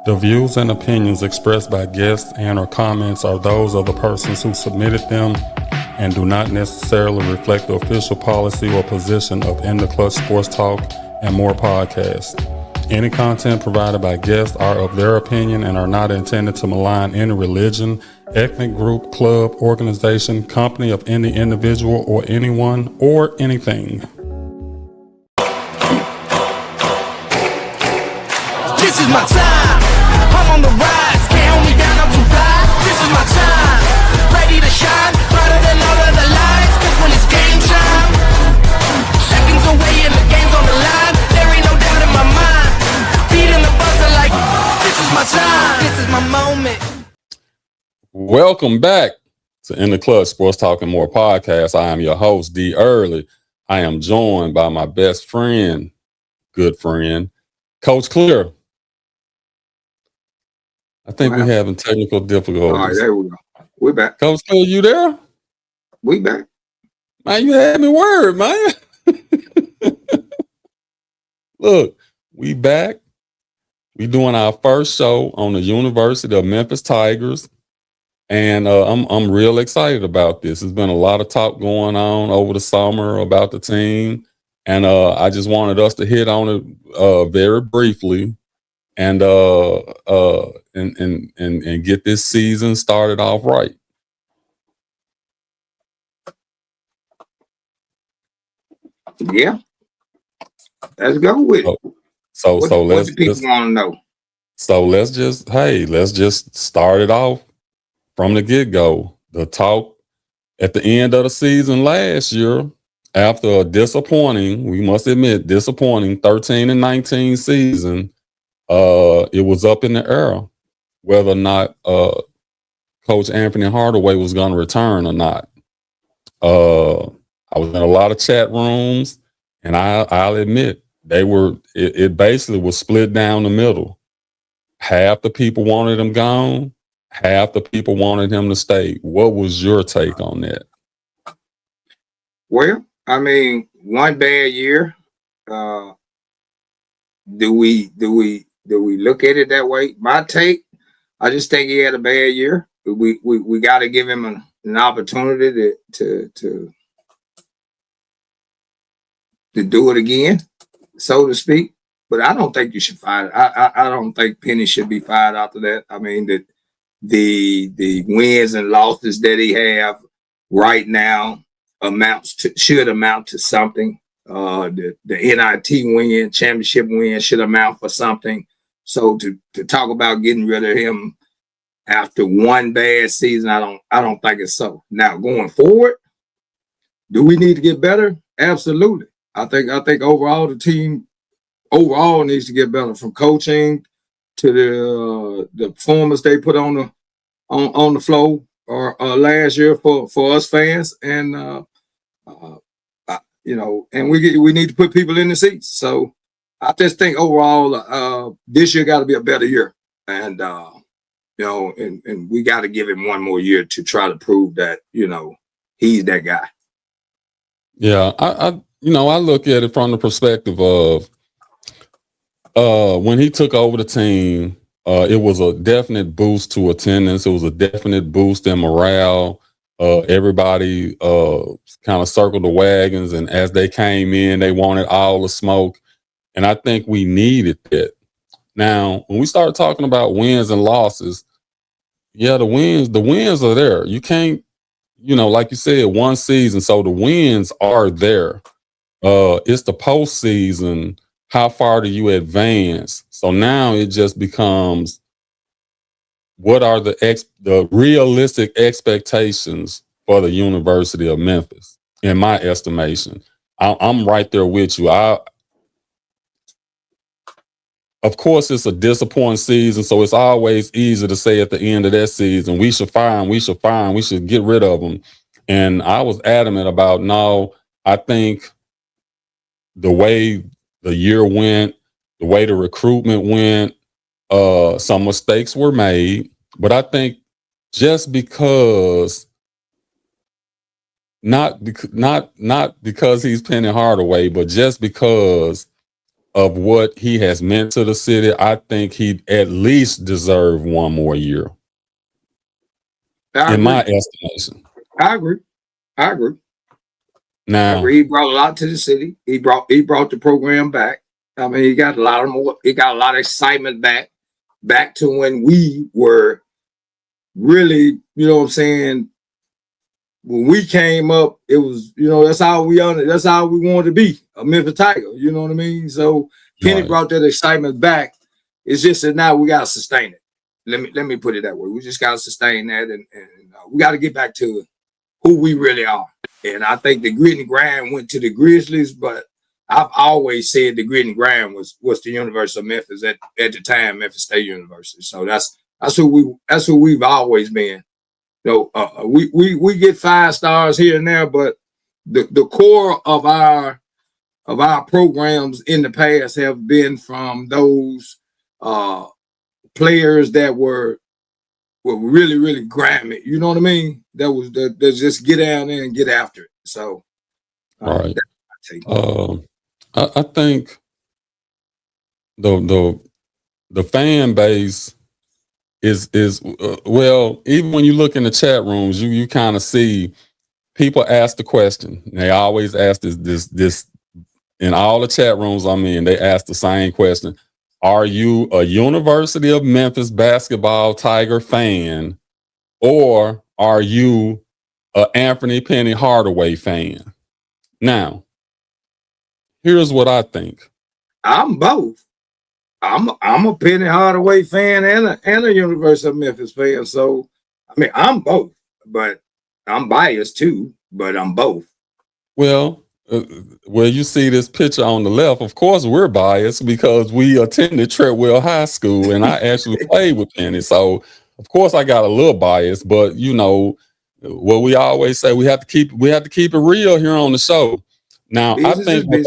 The views and opinions expressed by guests and or comments are those of the persons who submitted them and do not necessarily reflect the official policy or position of In the Clutch Sports Talk and More podcast. Any content provided by guests are of their opinion and are not intended to malign any religion, ethnic group, club, organization, company of any individual or anyone or anything. This is my time. I'm on the rise. Can't hold me down. I'm too fly. This is my time. Ready to shine. Brighter than all of the lights. Cause when it's game time, seconds away and the game's on the line. There ain't no doubt in my mind. Beating the buzzer like this is my time. This is my moment. Welcome back to In the Clutch Sports Talk and More podcast. I am your host, D. Early. I am joined by my best friend, good friend, Coach Clear. I think we're having technical difficulties. All right, there we go. We're back. Coach Clear, you there? We back. Man, you had me worried, man. Look, we back. We doing our first show on the University of Memphis Tigers. And I'm real excited about this. There's been a lot of talk going on over the summer about the team. And I just wanted us to hit on it very briefly and get this season started off right. Yeah. Let's go with it. So what let's do people want to know? So let's just start it off from the get-go. The talk at the end of the season last year, after a disappointing, we must admit, disappointing 13-19 season, it was up in the air whether or not Coach Anthony Hardaway was going to return or not. I was in a lot of chat rooms, and I'll admit it basically was split down the middle. Half the people wanted him gone, half the people wanted him to stay. What was your take on that? Well, I mean, one bad year. Do we look at it that way? My take, I just think he had a bad year. We got to give him an opportunity to do it again, so to speak. But I don't think you should fire. I don't think Penny should be fired after that. I mean, the wins and losses that he have right now should amount to something. The NIT win, championship win should amount for something. So to talk about getting rid of him after one bad season, I don't think it's so. Now going forward, do we need to get better? Absolutely. I think overall the team needs to get better, from coaching to the performance they put on the floor or last year for us fans, and and we need to put people in the seats. So I just think overall this year got to be a better year, and and we got to give him one more year to try to prove that he's that guy. Yeah, I look at it from the perspective of when he took over the team, it was a definite boost to attendance. It was a definite boost in morale. Everybody kind of circled the wagons, and as they came in, they wanted all the smoke. And I think we needed that. Now, when we start talking about wins and losses, yeah, the wins are there. You can't, like you said, one season. So the wins are there. It's the postseason. How far do you advance? So now it just becomes, what are the realistic expectations for the University of Memphis? In my estimation, I'm right there with you. Of course, it's a disappointing season, so it's always easy to say at the end of that season, we should fire him, we should get rid of him. And I was adamant about, no, I think the way the year went, the way the recruitment went, some mistakes were made. But I think just because, not because he's Penny Hardaway, but just because of what he has meant to the city, I think he at least deserve one more year. In my estimation. I agree. I agree. Now, he brought a lot to the city. He brought the program back. I mean, he got a lot of excitement back to when we were really, you know what I'm saying? When we came up, it was, you know, that's how we wanted to be, a Memphis Tiger, you know what I mean? So Penny brought that excitement back. It's just that now we gotta sustain it. Let me put it that way. We just gotta sustain that, and we gotta get back to who we really are. And I think the grit and grind went to the Grizzlies, but I've always said the grit and grind was the University of Memphis at the time, Memphis State University. So that's who we've always been. You know, we get 5 stars here and there, but the core of our programs in the past have been from those players that were really, really grimy. You know what I mean? That just get down there and get after it. So, right. I think the fan base is well, even when you look in the chat rooms, you kind of see people ask the question. They always ask this in all the chat rooms I'm in. They ask the same question: are you a University of Memphis basketball Tiger fan, or are you a Anthony Penny Hardaway fan? Now, here's what I think. I'm both. I'm a Penny Hardaway fan and a University of Memphis fan. So, I mean, I'm both, but I'm biased too. But I'm both. Well, you see this picture on the left. Of course, we're biased because we attended Treadwell High School, and I actually played with Penny. So, of course, I got a little bias. But you know, what we always say, we have to keep it real here on the show. Now, business I think.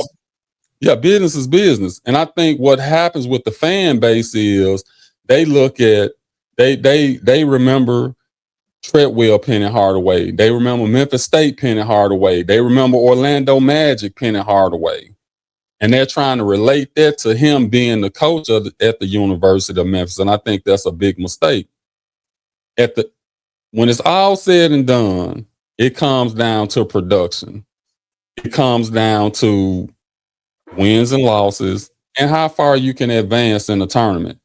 Business is business. And I think what happens with the fan base is they look at, they remember Treadwell Penny Hardaway. They remember Memphis State Penny Hardaway. They remember Orlando Magic Penny Hardaway. And they're trying to relate that to him being the coach at the University of Memphis. And I think that's a big mistake. When it's all said and done, it comes down to production. It comes down to wins and losses, and how far you can advance in the tournament.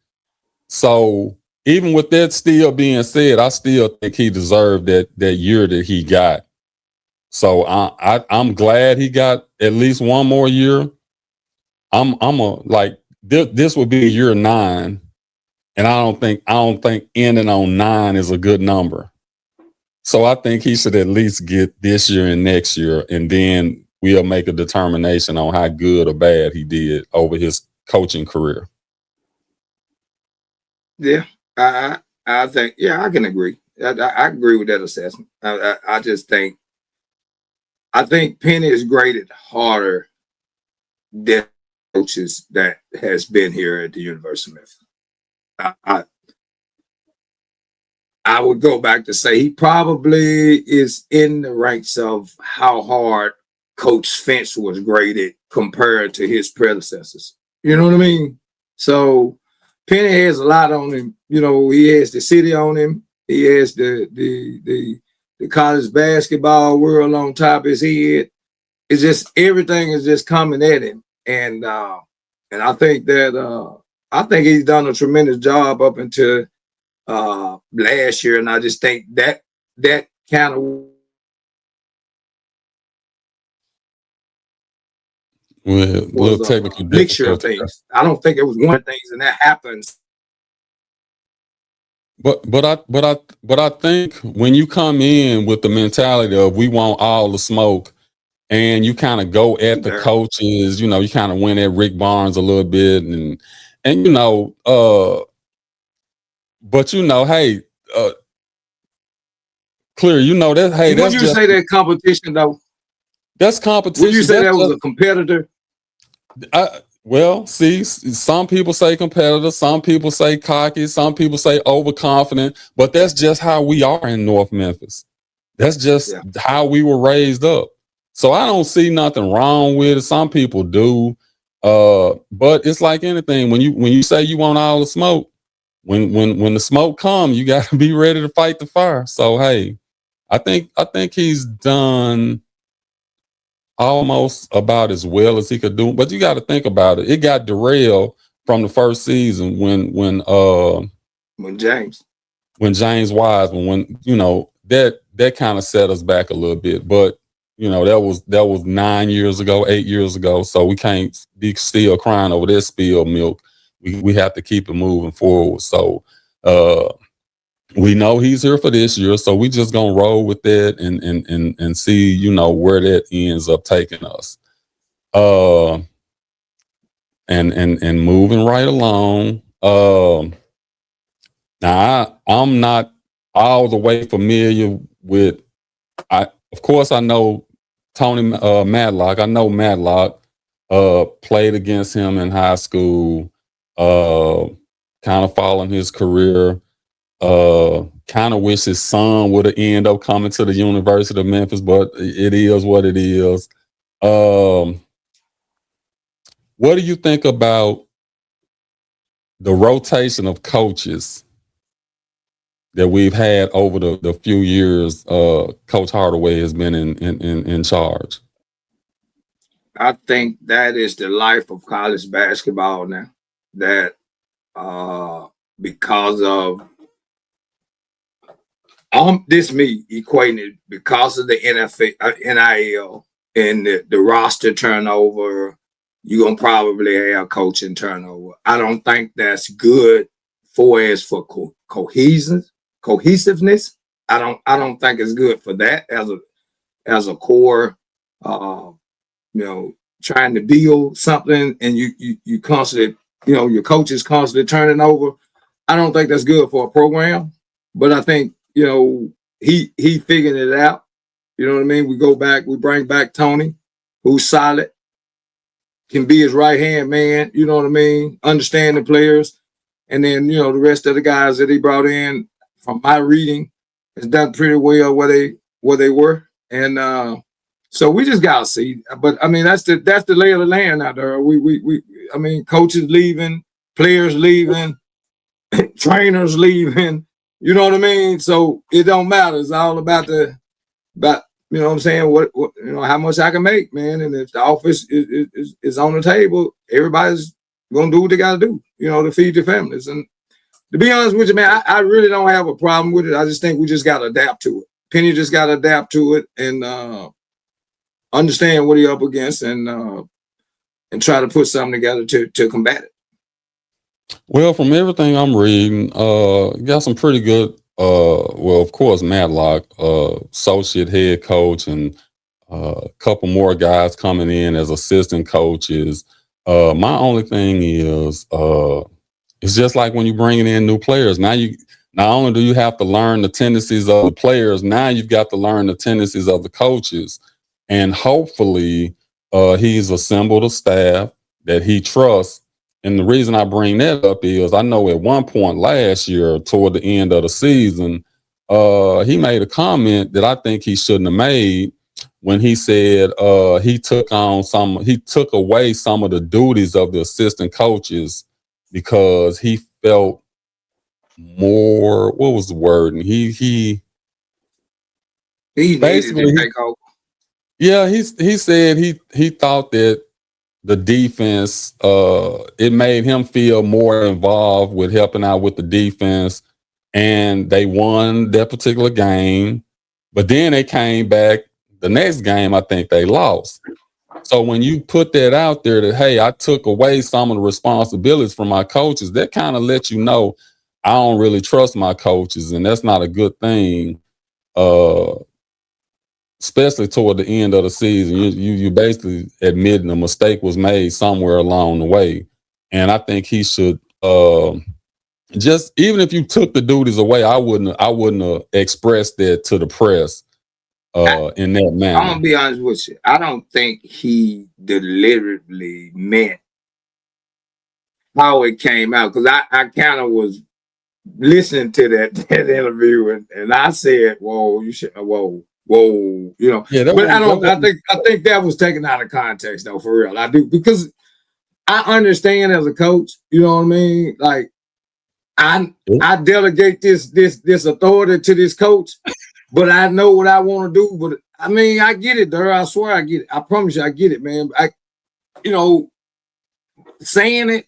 So even with that still being said, I still think he deserved that year that he got. So I'm glad he got at least one more year. This would be year 9, and I don't think ending on 9 is a good number. So I think he should at least get this year and next year, and then we'll make a determination on how good or bad he did over his coaching career. Yeah, I think, I can agree. I agree with that assessment. I just think, Penny is graded harder than coaches that has been here at the University of Memphis. I would go back to say he probably is in the ranks of how hard Coach Finch was graded compared to his predecessors. You know what I mean? So Penny has a lot on him. You know, he has the city on him. He has the college basketball world on top of his head. It's just everything is just coming at him. And I think that he's done a tremendous job up until last year. And I just think that kind of was a mixture of things. I don't think it was one of the things, and that happens. But I think when you come in with the mentality of we want all the smoke, and you kind of go at the coaches, you know, you kind of went at Rick Barnes a little bit, and you know, but you know, hey, Clear, you know that. Hey, when you say that competition though, that's competition. Would you say that was a competitor? Well, see, some people say competitor, some people say cocky, some people say overconfident, but that's just how we are in North Memphis. That's just how we were raised up. So I don't see nothing wrong with it. Some people do. But it's like anything. When you say you want all the smoke, when the smoke comes, you got to be ready to fight the fire. So hey, I think he's done almost about as well as he could do. But you got to think about it. It got derailed from the first season When James. when James Wiseman, when that kind of set us back a little bit. But that was 9 years ago, 8 years ago. So we can't be still crying over that spilled milk. We have to keep it moving forward. So we know he's here for this year, so we just gonna roll with it and see where that ends up taking us. And moving right along. Now I'm not all the way familiar with. Of course I know Tony Matlock. I know Matlock. Played against him in high school. Kind of following his career. Kind of wish his son would have ended up coming to the University of Memphis, but it is what it is. What do you think about the rotation of coaches that we've had over the few years Coach Hardaway has been in charge? I think that is the life of college basketball now. That because of this me equating it because of the NIL and the roster turnover, you're gonna probably have coaching turnover. I don't think that's good for cohesiveness. I don't think it's good for that as a core. Trying to build something and you constantly, your coach is constantly turning over. I don't think that's good for a program, but I think he figured it out. You know what I mean? We bring back Tony, who's solid, can be his right hand man. You know what I mean? Understand the players, and then the rest of the guys that he brought in, from my reading, has done pretty well where they were, and so we just gotta see. But I mean, that's the lay of the land out there. I mean, coaches leaving, players leaving, trainers leaving. You know what I mean? So it don't matter. It's all about you know what I'm saying? What how much I can make, man. And if the office is on the table, everybody's gonna do what they gotta do, to feed their families. And to be honest with you, man, I really don't have a problem with it. I just think we just gotta adapt to it. Penny just gotta adapt to it and understand what he's up against and try to put something together to combat it. Well, from everything I'm reading, got some pretty good. Well, of course, Matlock, associate head coach, and a couple more guys coming in as assistant coaches. My only thing is, it's just like when you're bringing in new players. Now not only do you have to learn the tendencies of the players, now you've got to learn the tendencies of the coaches, and hopefully, he's assembled a staff that he trusts. And the reason I bring that up is I know at one point last year, toward the end of the season, he made a comment that I think he shouldn't have made when he said he took away some of the duties of the assistant coaches because he felt more, what was the word? And he basically needed to take over. Yeah, he said he thought that the defense, it made him feel more involved with helping out with the defense, and they won that particular game. But then they came back the next game. I think they lost. So when you put that out there that, hey, I took away some of the responsibilities from my coaches, that kind of lets you know I don't really trust my coaches, and that's not a good thing. Especially toward the end of the season, you basically admitting a mistake was made somewhere along the way, and I think he should just, even if you took the duties away, I wouldn't have expressed that to the press in that manner. I'm gonna be honest with you. I don't think he deliberately meant how it came out, because I kind of was listening to that interview and I said, "Whoa, you should, whoa." Yeah, but I think that was taken out of context though, for real. I do, because I understand as a coach, you know what I mean? Like I delegate this authority to this coach, but I know what I want to do. But I mean, I get it, there. I swear I get it. I promise you I get it, man. Saying it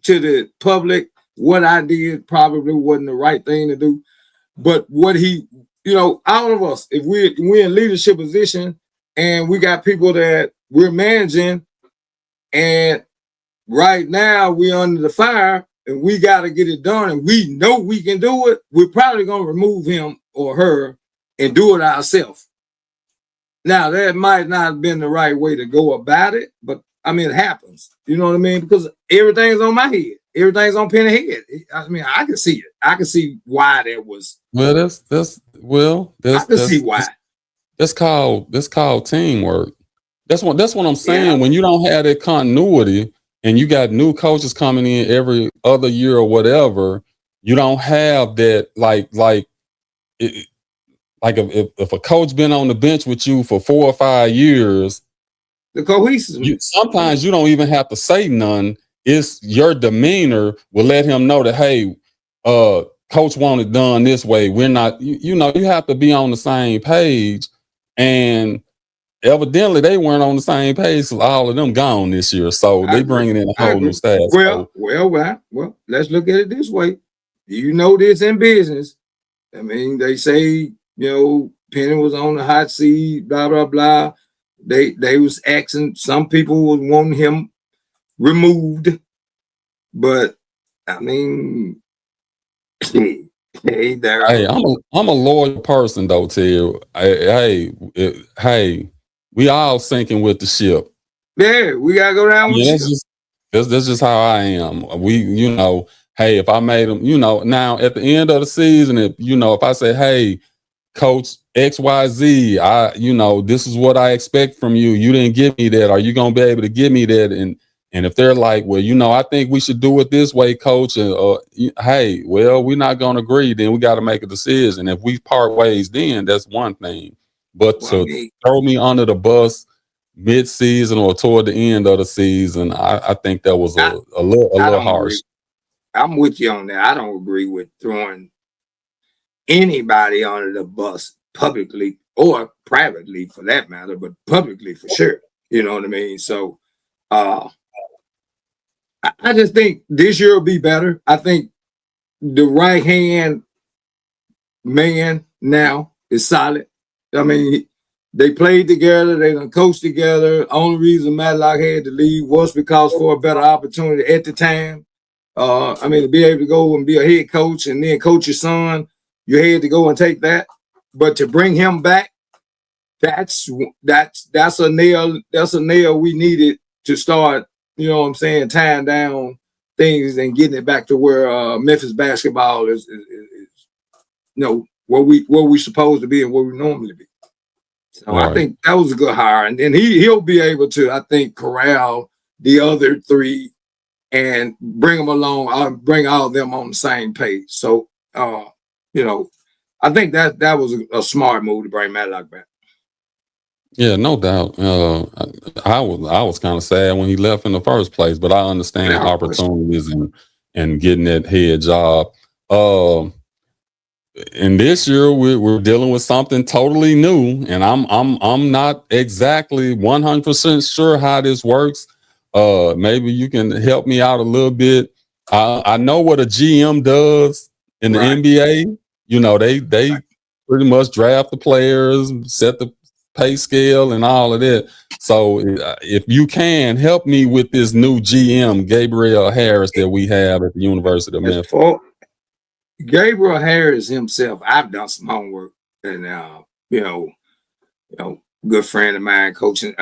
to the public, what I did probably wasn't the right thing to do. But what he, all of us, if we're in leadership position and we got people that we're managing, and right now we're under the fire and we got to get it done and we know we can do it, we're probably going to remove him or her and do it ourselves. Now, that might not have been the right way to go about it, but I mean, it happens. You know what I mean? Because everything's on my head. Everything's on Penny head. I mean, I can see it. I can see why that was. Well, I can see why. That's called teamwork. That's what I'm saying. Yeah. When you don't have that continuity and you got new coaches coming in every other year or whatever, you don't have that if a coach been on the bench with you for 4 or 5 years, the cohesiveness. Sometimes you don't even have to say none. It's your demeanor will let him know that, hey, coach want it done this way. We're not, you have to be on the same page. And evidently they weren't on the same page. So all of them gone this year. So they bringing in a whole new staff. Well, let's look at it this way. You know this in business. I mean, they say, Penny was on the hot seat, blah, blah, blah. They was asking, some people was wanting him removed. But I mean, hey, I'm a loyal person though, Ted. Hey, we all sinking with the ship. Yeah, we gotta go down with the ship. That's just how I am. Hey, if I made them, now at the end of the season, if I say, hey, Coach XYZ, this is what I expect from you. You didn't give me that. Are you gonna be able to give me that? And if they're like, well, I think we should do it this way, Coach. And hey, well, we're not gonna agree. Then we got to make a decision. If we part ways, then that's one thing. But to throw me under the bus mid-season or toward the end of the season, I think that was a little harsh. I'm with you on that. I don't agree with throwing anybody under the bus publicly or privately for that matter, but publicly for sure. You know what I mean? So I just think this year will be better. I think the right hand man now is solid. I mean, they played together, they done coached together. Only reason Matlock had to leave was because for a better opportunity at the time. To be able to go and be a head coach and then coach your son, you had to go and take that. But to bring him back, that's a nail. That's a nail we needed to start, tying down things and getting it back to where Memphis basketball is where we supposed to be and where we normally be. So right. I think that was a good hire. And then he'll be able to, I think, corral the other three and bring them along, bring all of them on the same page. So, I think that was a smart move to bring Matlock back. Yeah, no doubt. I was kind of sad when he left in the first place, but I understand opportunities and getting that head job. And this year we're dealing with something totally new, and I'm not exactly 100% sure how this works. Maybe you can help me out a little bit. I know what a GM does in the NBA. They pretty much draft the players, set the pay scale and all of that. So if you can help me with this new GM, Gabriel Harris, that we have at the University of Memphis. Gabriel Harris himself, I've done some homework, and good friend of mine coaching,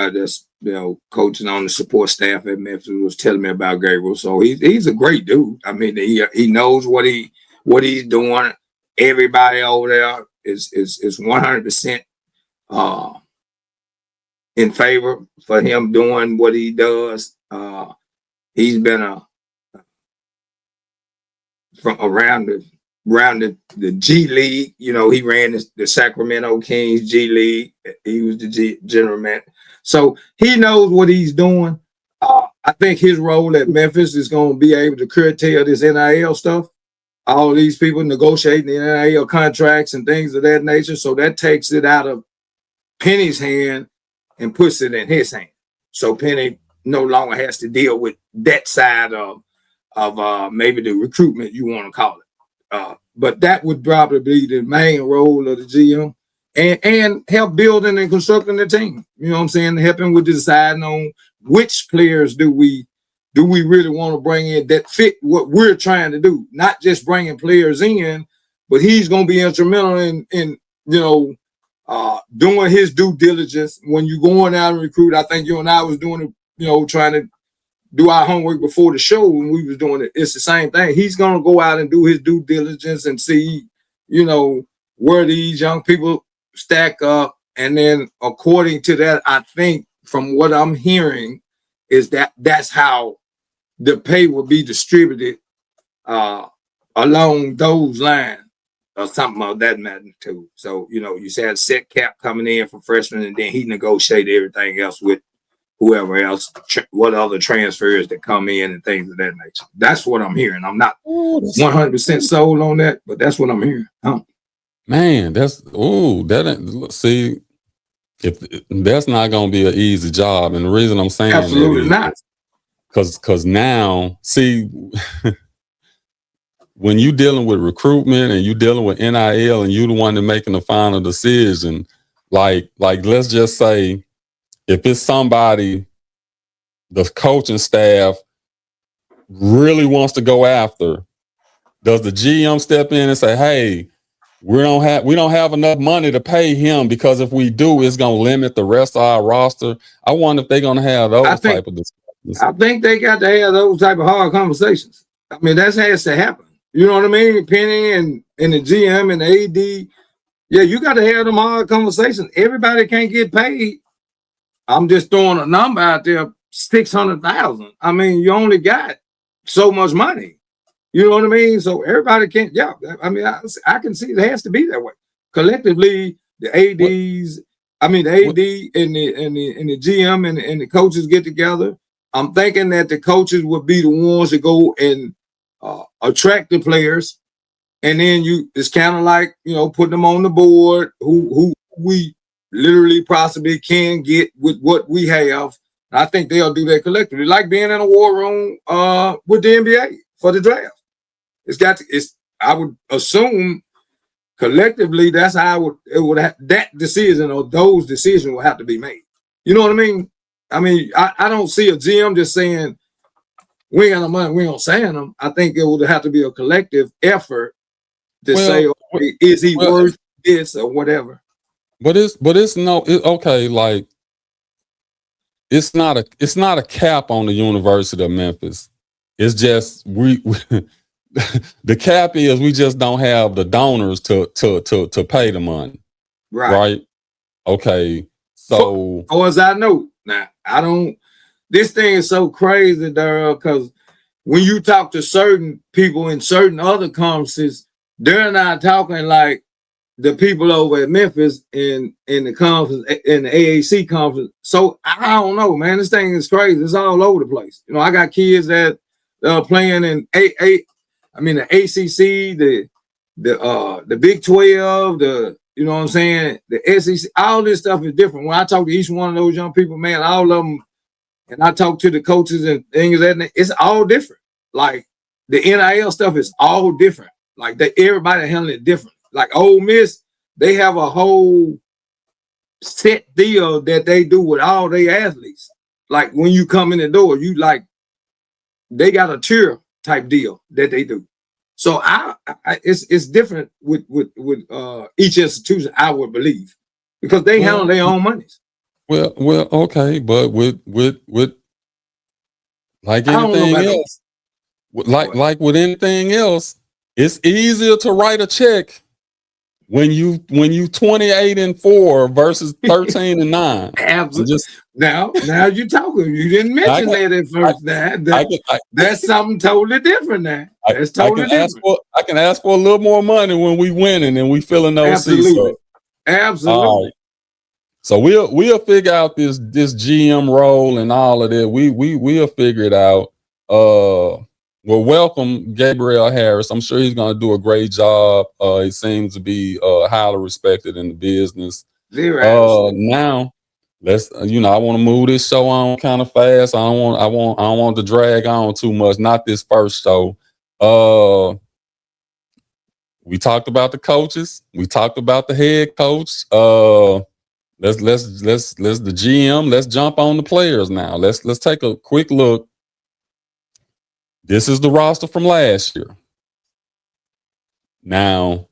coaching on the support staff at Memphis was telling me about Gabriel. So he's a great dude. I mean, he knows what he's doing. Everybody over there is 100% in favor for him doing what he does. He's been from around the G League. He ran the Sacramento Kings G League. He was the general man. So he knows what he's doing. I think his role at Memphis is going to be able to curtail this NIL stuff. All these people negotiating the NIL contracts and things of that nature. So that takes it out of Penny's hand and puts it in his hand. So Penny no longer has to deal with that side of maybe the recruitment, you want to call it. But that would probably be the main role of the GM and help building and constructing the team. You know what I'm saying? Helping with deciding on which players do we really want to bring in that fit what we're trying to do, not just bringing players in, but he's going to be instrumental in doing his due diligence when you're going out and recruit. I think you and I was doing it, trying to do our homework before the show when we was doing it. It's the same thing. He's going to go out and do his due diligence and see, where these young people stack up. And then according to that, I think from what I'm hearing is that's how the pay will be distributed along those lines or something of that magnitude. So, you said set cap coming in for freshmen, and then he negotiated everything else with whoever else, what other transfers that come in and things of that nature. That's what I'm hearing. I'm not 100% sold on that, but that's what I'm hearing. Man, see, if that's not going to be an easy job. And the reason I'm saying absolutely not. Because now, see, when you dealing with recruitment and you dealing with NIL and you the one that making the final decision, like let's just say if it's somebody the coaching staff really wants to go after, does the GM step in and say, hey, we don't have enough money to pay him, because if we do, it's going to limit the rest of our roster? I wonder if they're going to have those type of discussions. I think they got to have those type of hard conversations. I mean, that has to happen. You know what I mean? Penny and the GM and the AD. Yeah, you got to have them hard conversations. Everybody can't get paid. I'm just throwing a number out there, 600,000. I mean, you only got so much money. You know what I mean? So everybody can't. Yeah, I mean, I can see it has to be that way. Collectively, the ADs, the AD and the GM and the coaches get together. I'm thinking that the coaches would be the ones to go and attract the players, and then it's kind of like putting them on the board who we literally possibly can get with what we have. I think they'll do that collectively, like being in a war room with the NBA for the draft. I would assume collectively that's how that decision or those decisions will have to be made. You know what I mean? I mean, I don't see a GM just saying we ain't got no money, we ain't gonna sign them. I think it would have to be a collective effort to say, okay, is he worth this or whatever. But it's okay. Like it's not a cap on the University of Memphis. It's just the cap is we just don't have the donors to pay the money. Right. Okay. So as I know, now I don't. This thing is so crazy, Daryl, because when you talk to certain people in certain other conferences, they're not talking like the people over at Memphis in the conference, in the AAC conference. So I don't know, man. This thing is crazy. It's all over the place. I got kids that are playing in the ACC, the Big 12, you know what I'm saying, the SEC. All this stuff is different. When I talk to each one of those young people, man, all of them, and I talk to the coaches and things like that, it's all different. Like the NIL stuff is all different. Like everybody handling it different. Like Ole Miss, they have a whole set deal that they do with all their athletes. Like when you come in the door, they got a tier type deal that they do. So it's different with each institution, I would believe, because they handle their own monies. Well, okay, but with like anything else, like with anything else, it's easier to write a check when you 28-4 versus 13-9. Absolutely. Now you're talking. You didn't mention that at first. That's something totally different now. That's totally different. I can ask for a little more money when we winning and we filling those seats. Absolutely. So we'll figure out this GM role and all of that. We'll figure it out. Well, welcome Gabriel Harris. I'm sure he's going to do a great job. He seems to be highly respected in the business. Now let's I want to move this show on kind of fast. I don't want to drag on too much. Not this first show. We talked about the coaches. We talked about the head coach. Let's the GM. Let's jump on the players now. Let's take a quick look. This is the roster from last year. Now,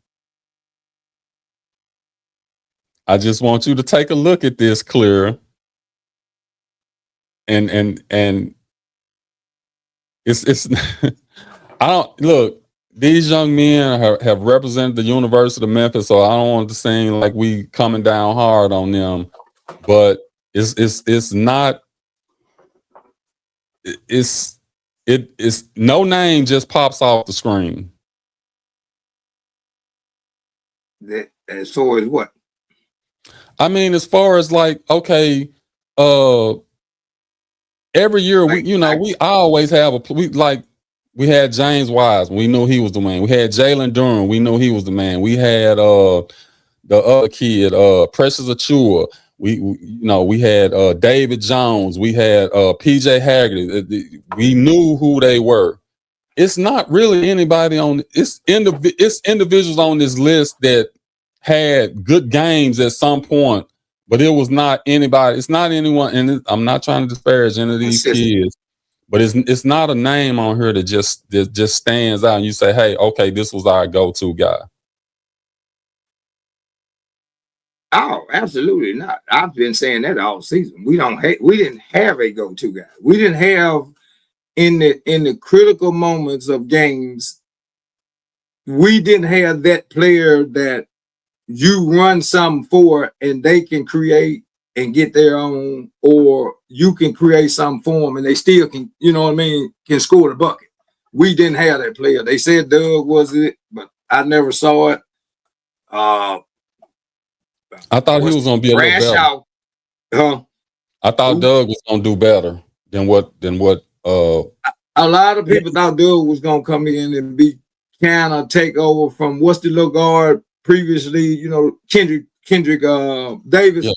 I just want you to take a look at this clear. And it's I don't look. These young men have represented the University of Memphis, so I don't want to seem like we coming down hard on them, but it's not. It's no name just pops off the screen. As far as what? I mean, as far as like, okay, every year we always have we had James Wise. We knew he was the man. We had Jalen Durham. We knew he was the man. We had the other kid, Precious Achua. We had David Jones. We had PJ Haggerty. We knew who they were. It's not really anybody on. It's individuals on this list that had good games at some point, but it was not anybody. It's not anyone. And I'm not trying to disparage any of these kids. But it's not a name on here that just stands out and you say, hey, okay, this was our go-to guy. Oh, absolutely not. I've been saying that all season. We didn't have a go-to guy. We didn't have in the critical moments of games, we didn't have that player that you run something for and they can create and get their own, or you can create something for them and they still can, can score the bucket. We didn't have that player. They said Doug was it, but I never saw it. I thought he was going to be a little better. I thought Doug was going to do better than what. A lot of people thought Doug was going to come in and be kind of take over from what's the little guard previously, Kendrick Davis.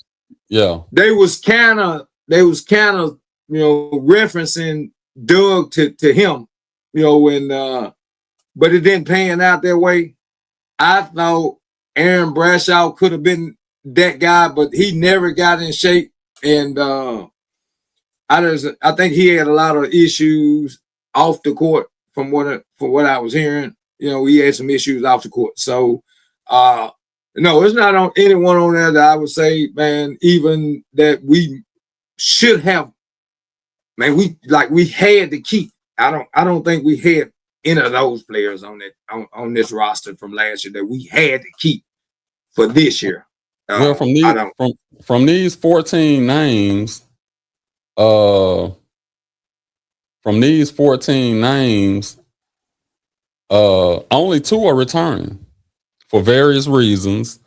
Yeah. They was kind of referencing Doug to him, but it didn't pan out that way. I thought Aaron Bradshaw could have been that guy, but he never got in shape, and I think he had a lot of issues off the court from what I was hearing. He had some issues off the court. So no, it's not on anyone on there that I would say, man, even that we should have, man, we had to keep. I don't think we had any of those players on this roster from last year that we had to keep for this year. Well, from these 14 names, only 2 are returning for various reasons.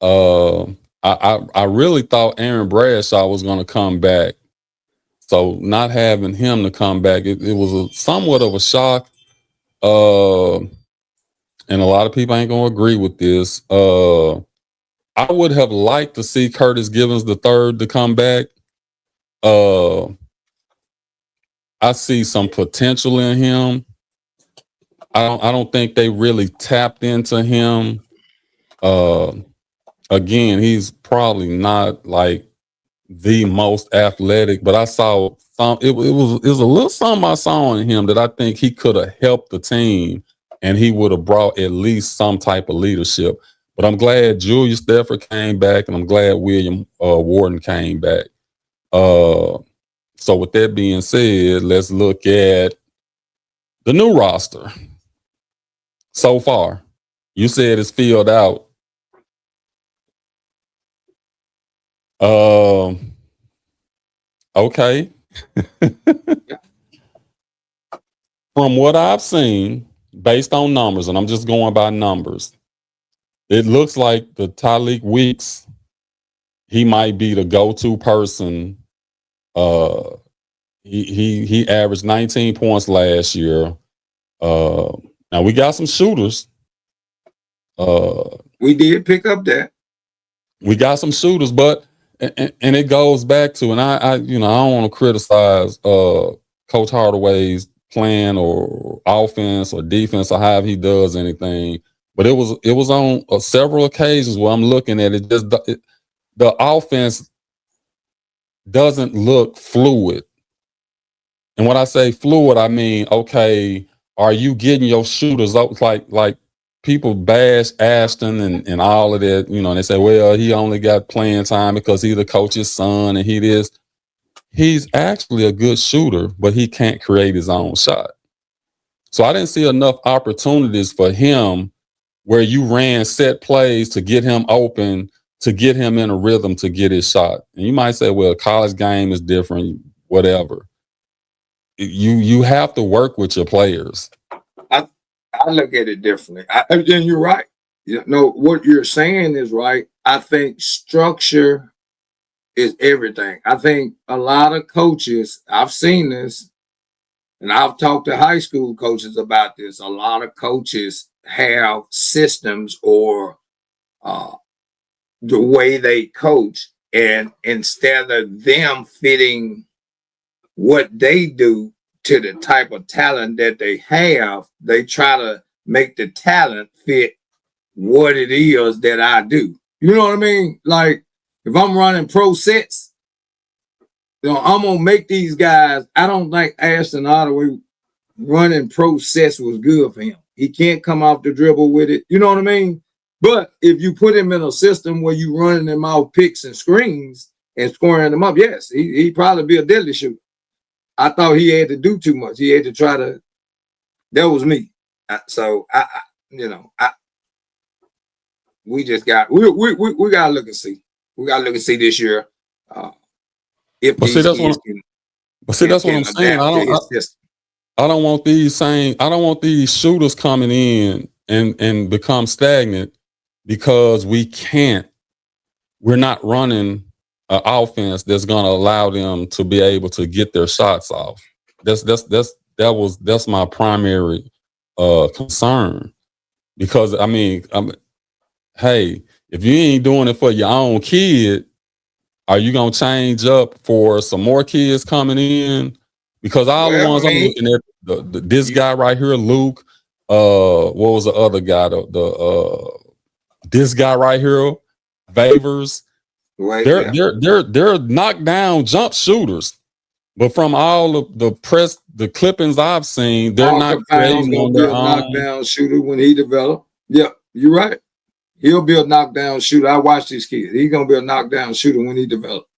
I really thought Aaron Bradshaw was going to come back. So not having him to come back, it was somewhat of a shock. And a lot of people ain't going to agree with this. I would have liked to see Curtis Givens III to come back. I see some potential in him. I don't think they really tapped into him. Again, he's probably not like the most athletic, but I saw some. It was a little something I saw in him that I think he could have helped the team, and he would have brought at least some type of leadership. But I'm glad Julius Stafford came back, and I'm glad William Warden came back. So with that being said, let's look at the new roster. So far, you said it's filled out. Okay. From what I've seen, based on numbers, and I'm just going by numbers, it looks like the Tyleik Weeks, he might be the go-to person. He averaged 19 points last year. Now we got some shooters. We did pick up that. We got some shooters, but and it goes back to, and I you know, I don't want to criticize Coach Hardaway's plan or offense or defense or however he does anything, but it was on several occasions where I'm looking at it, just the offense doesn't look fluid. And when I say fluid, I mean, okay, are you getting your shooters up? Like people bash Ashton and all of that, you know, and they say, well, he only got playing time because he's the coach's son and he this. He's actually a good shooter, but he can't create his own shot. So I didn't see enough opportunities for him where you ran set plays to get him open, to get him in a rhythm to get his shot. And you might say, well, college game is different, whatever. You have to work with your players. I look at it differently. And you're right. You know, what you're saying is right. I think structure is everything. I think a lot of coaches, I've seen this, and I've talked to high school coaches about this. A lot of coaches have systems or the way they coach, and instead of them fitting what they do to the type of talent that they have, they try to make the talent fit what it is that I do. You know what I mean? Like if I'm running pro sets, you know, I'm gonna make these guys. I don't think Ashton Hardaway running pro sets was good for him. He can't come off the dribble with it. You know what I mean? But if you put him in a system where you running them off picks and screens and scoring them up, yes, he'd probably be a deadly shooter. I thought he had to do too much. He had to try to. That was me. We just got we gotta look and see. We gotta look and see this year. If But see, that's what I'm saying. I don't want these shooters coming in and become stagnant because we're not running an offense that's going to allow them to be able to get their shots off. That's my primary concern, because I mean, hey, if you ain't doing it for your own kid, are you gonna change up for some more kids coming in? Because all the ones I'm looking at, this guy right here, Luke. What was the other guy? This guy right here, Favors. Right, they're knockdown jump shooters, but from all of the clippings I've seen, they're not creating on their own. Knockdown shooter when he developed. Yeah, you're right. He'll be a knockdown shooter. I watched this kid. He's gonna be a knockdown shooter when he develops.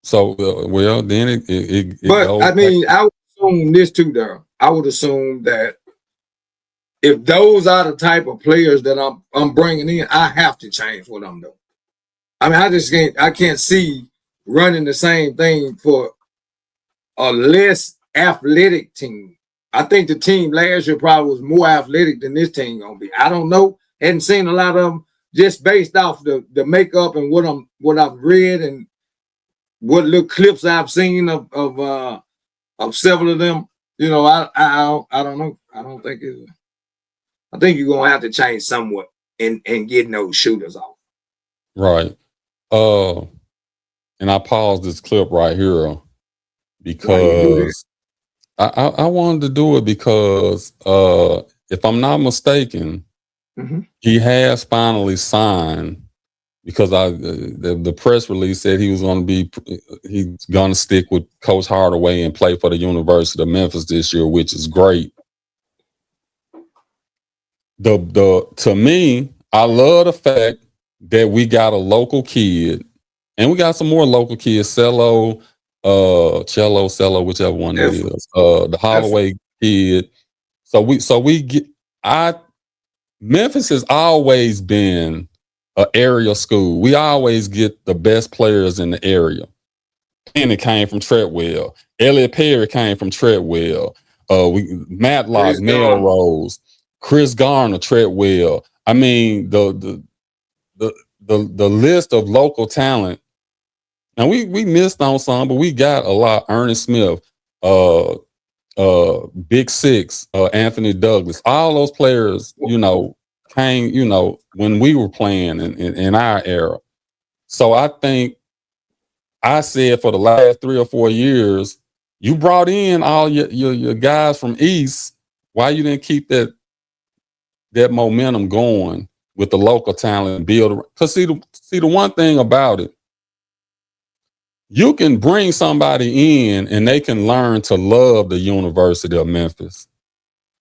So well, then it but I mean, I would assume this too, Daryl. I would assume that if those are the type of players that I'm bringing in, I have to change what I'm doing. I mean, I can't see running the same thing for a less athletic team. I think the team last year probably was more athletic than this team gonna be. I don't know. Hadn't seen a lot of them, just based off the makeup and what I've read and what little clips I've seen of several of them. You know, I don't know. I don't think it's. I think you're gonna have to change somewhat and getting those shooters off. Right. And I paused this clip right here because I wanted to do it because if I'm not mistaken, he has finally signed, because the press release said he's going to stick with Coach Hardaway and play for the University of Memphis this year, which is great. To me, I love the fact that we got a local kid, and we got some more local kids, Cello, whichever one it is, the Holloway kid. So we get. Memphis has always been an area school. We always get the best players in the area. Penny came from Treadwell. Elliot Perry came from Treadwell. Matlock, Melrose, Chris Garner, Treadwell. I mean, the the list of local talent. And we missed on some, but we got a lot. Ernest Smith, Big Six, Anthony Douglas, all those players, came, when we were playing in our era. So I think I said for the last 3 or 4 years, you brought in all your guys from East. Why you didn't keep that momentum going with the local talent and build? Because see the one thing about it, you can bring somebody in and they can learn to love the University of Memphis.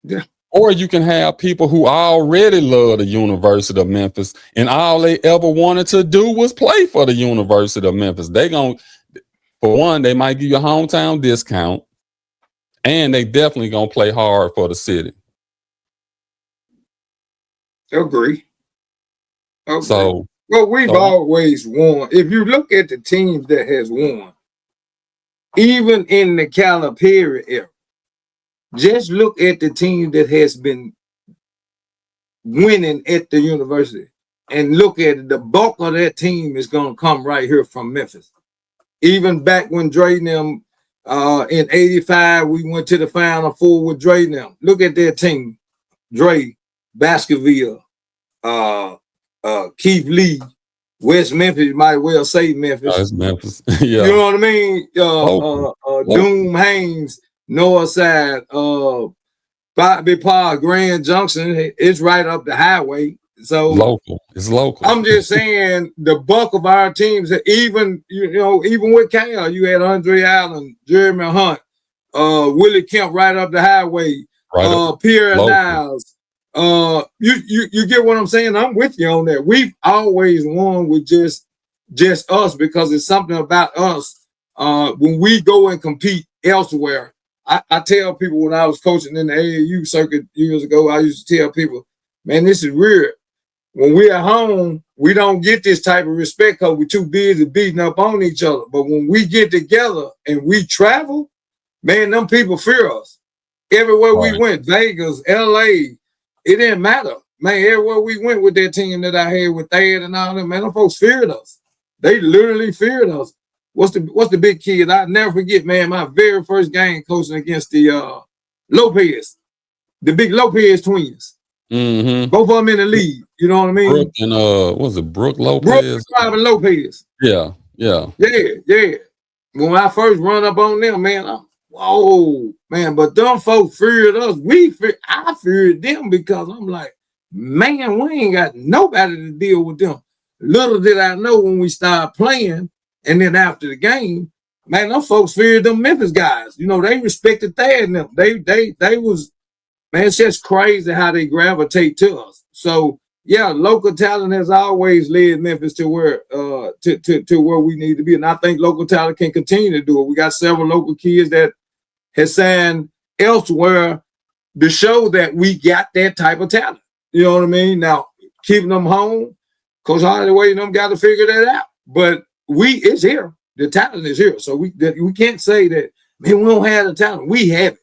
Yeah. Or you can have people who already love the University of Memphis and all they ever wanted to do was play for the University of Memphis. For one, they might give you a hometown discount, and they definitely gonna play hard for the city. Agree. So, well, we've always won. If you look at the teams that has won, even in the Calipari era, just look at the team that has been winning at the university and look at it. The bulk of that team is going to come right here from Memphis. Even back when Dre and them in 85, we went to the Final Four with Dre and them. Look at their team. Dre, Baskerville, Keith Lee, West Memphis, you might well say Memphis. It's Memphis. Yeah. You know what I mean? Doom Haynes, Northside, Bobby Park, Grand Junction, it's right up the highway. So it's local. I'm just saying the bulk of our teams, even with Cal, you had Andre Allen, Jeremy Hunt, Willie Kemp right up the highway, Pierre Niles. You get what I'm saying? I'm with you on that. We've always won with just us because it's something about us. When we go and compete elsewhere, I tell people when I was coaching in the AAU circuit years ago, I used to tell people, man, this is weird. When we're at home, we don't get this type of respect because we're too busy beating up on each other. But when we get together and we travel, man, them people fear us. Everywhere we went, Vegas, LA, it didn't matter. Man, everywhere we went with that team that I had with Thad and all them, man, them folks feared us. They literally feared us. What's the big kid? I'll never forget, man, my very first game coaching against the Lopez, the big Lopez twins. Mm-hmm. Both of them in the league. You know what I mean? Brooke and what was it, Brooke Lopez? Brooke and Lopez. Yeah. When I first run up on them, man, whoa, man. But them folks feared us. I feared them because I'm like, man, we ain't got nobody to deal with them. Little did I know when we started playing, and then after the game, man, them folks feared them Memphis guys. You know, they respected Thad and them. They was, man, it's just crazy how they gravitate to us. So yeah, local talent has always led Memphis to where to where we need to be. And I think local talent can continue to do it. We got several local kids that has signed elsewhere to show that we got that type of talent. You know what I mean? Now, keeping them home, Coach Hardaway and them got to figure that out. But it's here. The talent is here. So we can't say that, man, we don't have the talent. We have it.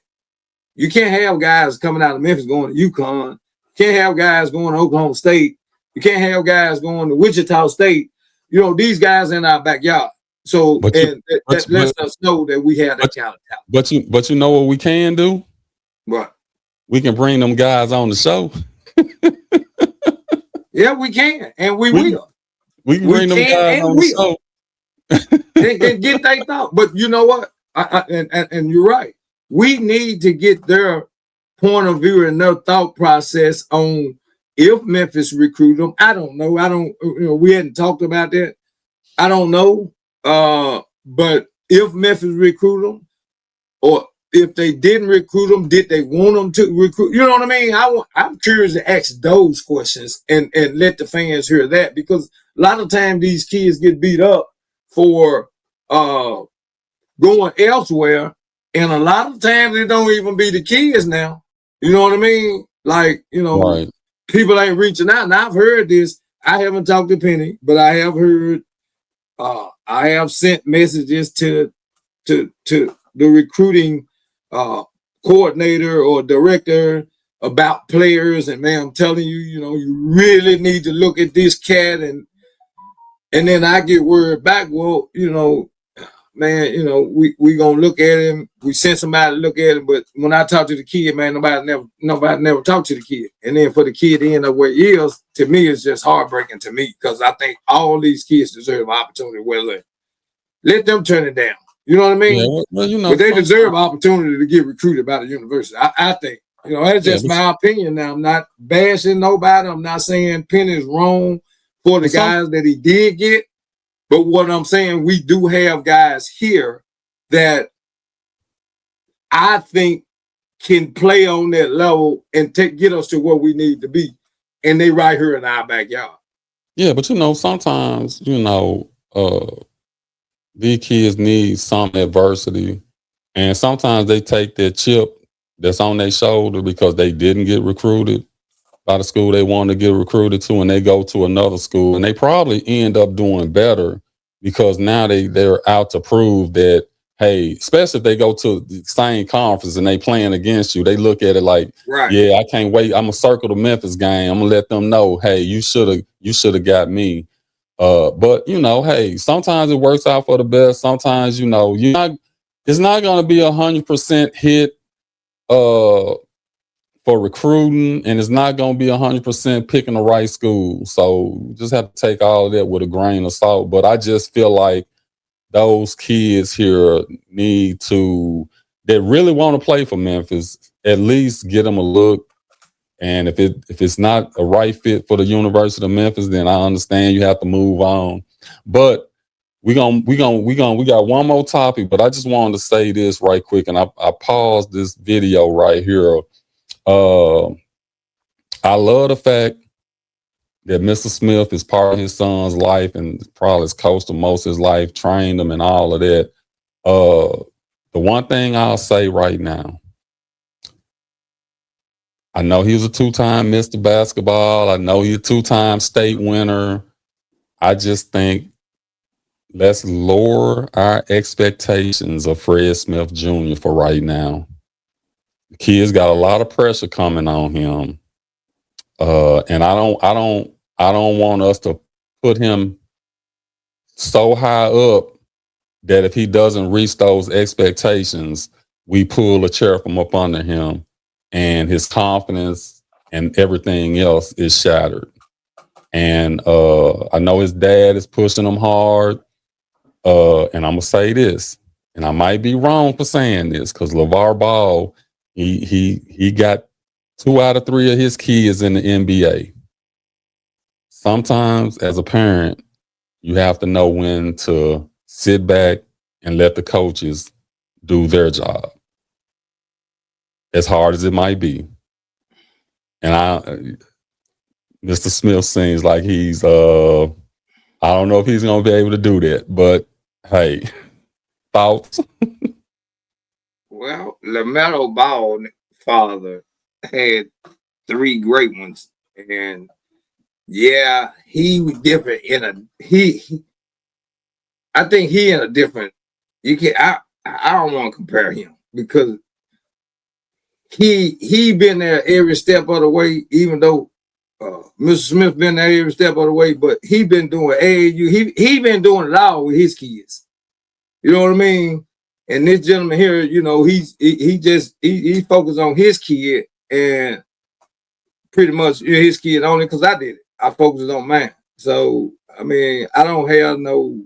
You can't have guys coming out of Memphis going to UConn. You can't have guys going to Oklahoma State. You can't have guys going to Wichita State. You know, these guys in our backyard. So that lets us know that we have that kind of talent. But you know what we can do? What? We can bring them guys on the show. Yeah, we can, and we will. We can bring them guys on the show. and get their thought. But you know what? And you're right. We need to get their point of view and their thought process on if Memphis recruit them. I don't know. We hadn't talked about that. I don't know. But if Memphis recruit them, or if they didn't recruit them, did they want them to recruit? You know what I mean? I'm curious to ask those questions and let the fans hear that, because a lot of times these kids get beat up for going elsewhere. And a lot of times it don't even be the kids now. You know what I mean? Like, people ain't reaching out. And I've heard this. I haven't talked to Penny, but I have heard, I have sent messages to the recruiting coordinator or director about players. And man, I'm telling you, you really need to look at this cat. And And then I get word back, well, man, we gonna look at him. We sent somebody to look at him, but when I talk to the kid, man, nobody never talked to the kid. And then for the kid to end up where he is, to me, it's just heartbreaking to me because I think all these kids deserve opportunity. Well, let them turn it down. You know what I mean? Yeah, well, but they deserve opportunity to get recruited by the university. I think. That's just my opinion. Now, I'm not bashing nobody. I'm not saying Penn is wrong for the guys that he did get. But what I'm saying, we do have guys here that I think can play on that level and get us to where we need to be. And they right here in our backyard. Yeah, but sometimes, these kids need some adversity. And sometimes they take their chip that's on their shoulder because they didn't get recruited by the school they wanted to get recruited to, and they go to another school, and they probably end up doing better because now they're out to prove that, hey, especially if they go to the same conference and they playing against you, they look at it like, right. Yeah, I can't wait. I'm gonna circle the Memphis game. I'm gonna let them know, hey, you should have got me. But hey, sometimes it works out for the best. Sometimes it's not gonna be 100% hit for recruiting, and it's not going to be 100% picking the right school. So you just have to take all of that with a grain of salt. But I just feel like those kids here that really want to play for Memphis, at least get them a look. And if it's not a right fit for the University of Memphis, then I understand you have to move on. But we got one more topic, but I just wanted to say this right quick, and I paused this video right here. I love the fact that Mr. Smith is part of his son's life and probably has coached him most of his life, trained him and all of that. The one thing I'll say right now, I know he was a 2-time Mr. Basketball. I know he's a 2-time state winner. I just think let's lower our expectations of Fred Smith Jr. for right now. The kid's got a lot of pressure coming on him. And I don't want us to put him so high up that if he doesn't reach those expectations, we pull a chair from up under him and his confidence and everything else is shattered. And I know his dad is pushing him hard. And I'm gonna say this, and I might be wrong for saying this, because LeVar Ball, he got 2 out of 3 of his kids in the NBA. Sometimes as a parent, you have to know when to sit back and let the coaches do their job, as hard as it might be. And Mr. Smith seems like he's, I don't know if he's going to be able to do that, but hey, thoughts? Well, LaMelo Ball father had 3 great ones, and yeah, he was different I think he in a different. I don't want to compare him because he been there every step of the way, even though Mr. Smith been there every step of the way, but he been doing AAU. He been doing it all with his kids. You know what I mean? And this gentleman here, he focused on his kid and pretty much his kid only because I did it. I focused on mine. So I mean, I don't have no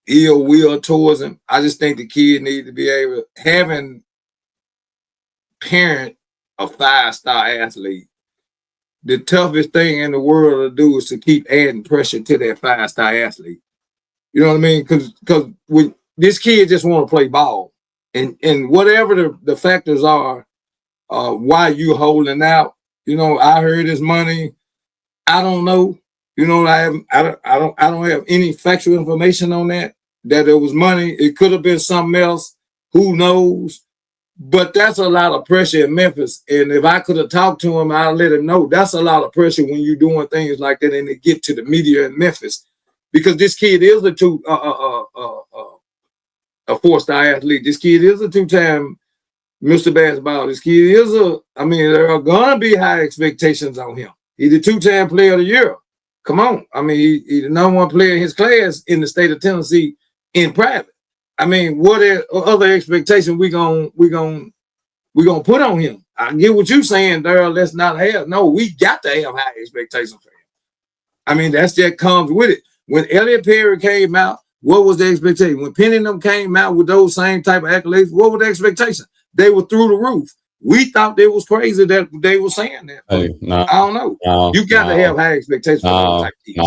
ill will towards him. I just think the kid needs to be able having parent a 5-star athlete. The toughest thing in the world to do is to keep adding pressure to that 5-star athlete. You know what I mean? Because when this kid just want to play ball, and whatever the factors are, why you holding out. I heard his money. I don't know. I don't have any factual information on that it was money. It could have been something else. Who knows? But that's a lot of pressure in Memphis. And if I could have talked to him, I'd let him know that's a lot of pressure when you're doing things like that and it get to the media in Memphis. Because this kid is a 4-star athlete. This kid is a 2-time Mr. Basketball. This kid is there are gonna be high expectations on him. He's the 2-time player of the year. Come on. I mean, he's the number one player in his class in the state of Tennessee in private. I mean, what other expectations we gonna put on him? I get what you're saying, Daryl. Let's not have. No, we got to have high expectations for him. I mean, that comes with it. When Elliot Perry came out, what was the expectation? When Penny and them came out with those same type of accolades, what was the expectation? They were through the roof. We thought it was crazy that they were saying that. Hey, no, I don't know. You got to have high expectations for those type of kids.